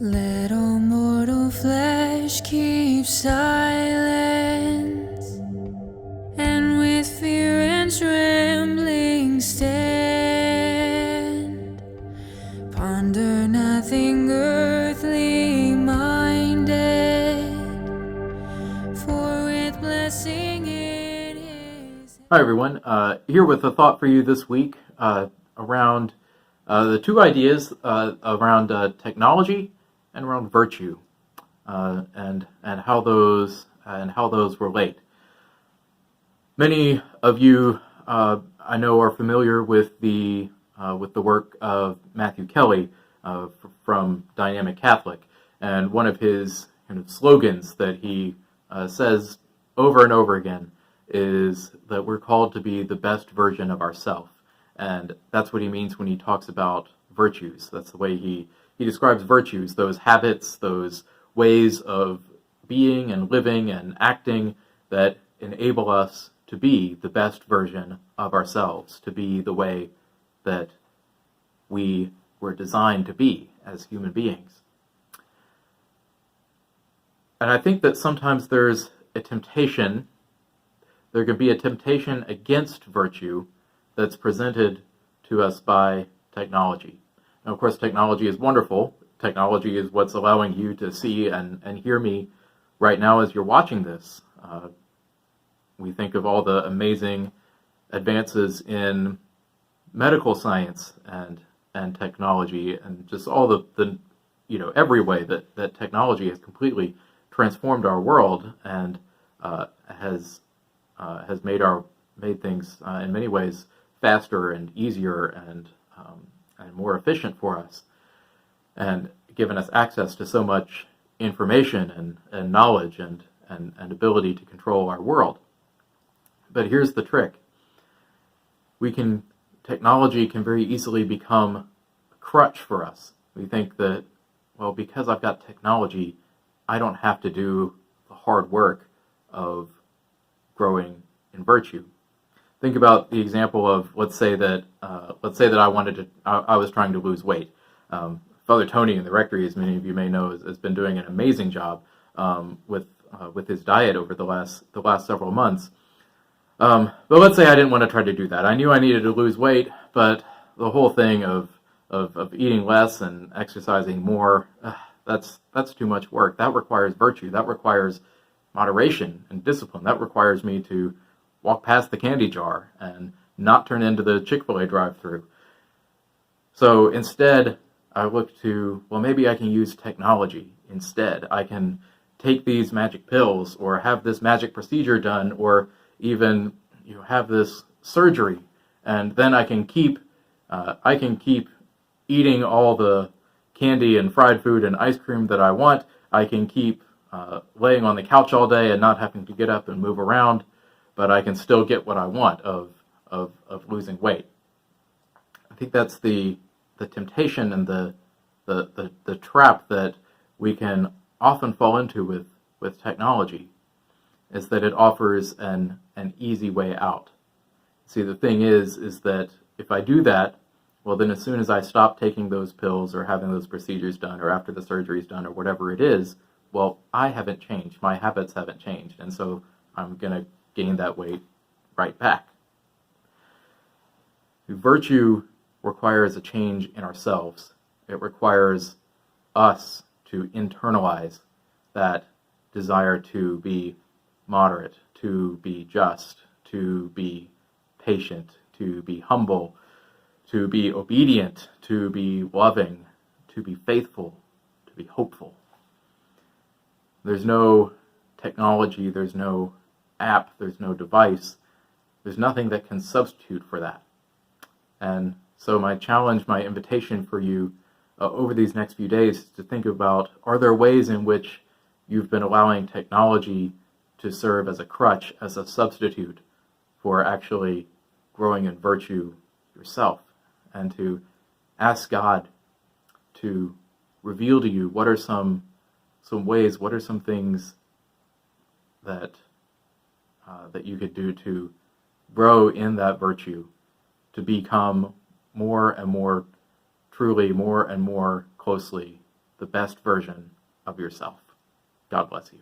Little mortal flesh keeps silence, and with fear and trembling stand. Ponder nothing earthly minded, for with blessing it is. Hi, everyone. Here with a thought for you this week around the two ideas around technology and around virtue, and how those relate. Many of you, I know, are familiar with the work of Matthew Kelly from Dynamic Catholic, and one of his kind of slogans that he says over and over again is that we're called to be the best version of ourselves. And that's what he means when he talks about virtues. That's the way he describes virtues, those habits, those ways of being and living and acting that enable us to be the best version of ourselves, to be the way that we were designed to be as human beings. And I think that sometimes there can be a temptation against virtue that's presented to us by technology. Now, of course, technology is wonderful. Technology is what's allowing you to see and hear me right now as you're watching this. We think of all the amazing advances in medical science and technology, and just all the every way that technology has completely transformed our world and has made things in many ways faster and easier and more efficient for us, and given us access to so much information and knowledge and ability to control our world. But here's the trick. Technology can very easily become a crutch for us. We think that, well, because I've got technology, I don't have to do the hard work of growing in virtue. Think about the example of let's say that I was trying to lose weight. Father Tony in the rectory, as many of you may know, has been doing an amazing job with his diet over the last several months. But let's say I didn't want to try to do that. I knew I needed to lose weight, but the whole thing of eating less and exercising more, that's too much work. That requires virtue. That requires moderation and discipline. That requires me to walk past the candy jar and not turn into the Chick-fil-A drive-thru. So instead, I look to, well, maybe I can use technology instead. I can take these magic pills or have this magic procedure done or even have this surgery, and then I can keep eating all the candy and fried food and ice cream that I want. I can keep laying on the couch all day and not having to get up and move around, but I can still get what I want of losing weight. I think that's the temptation and the trap that we can often fall into with technology, is that it offers an easy way out. See, the thing is that if I do that, well, then as soon as I stop taking those pills or having those procedures done or after the surgery is done or whatever it is, well, I haven't changed. My habits haven't changed. And so I'm going to gain that weight right back. Virtue requires a change in ourselves. It requires us to internalize that desire to be moderate, to be just, to be patient, to be humble, to be obedient, to be loving, to be faithful, to be hopeful. There's no technology, there's no app, there's no device, there's nothing that can substitute for that. And so my challenge, my invitation for you over these next few days is to think about, are there ways in which you've been allowing technology to serve as a crutch, as a substitute for actually growing in virtue yourself, and to ask God to reveal to you what are some ways, what are some things that you could do to grow in that virtue, to become more and more truly, more and more closely the best version of yourself. God bless you.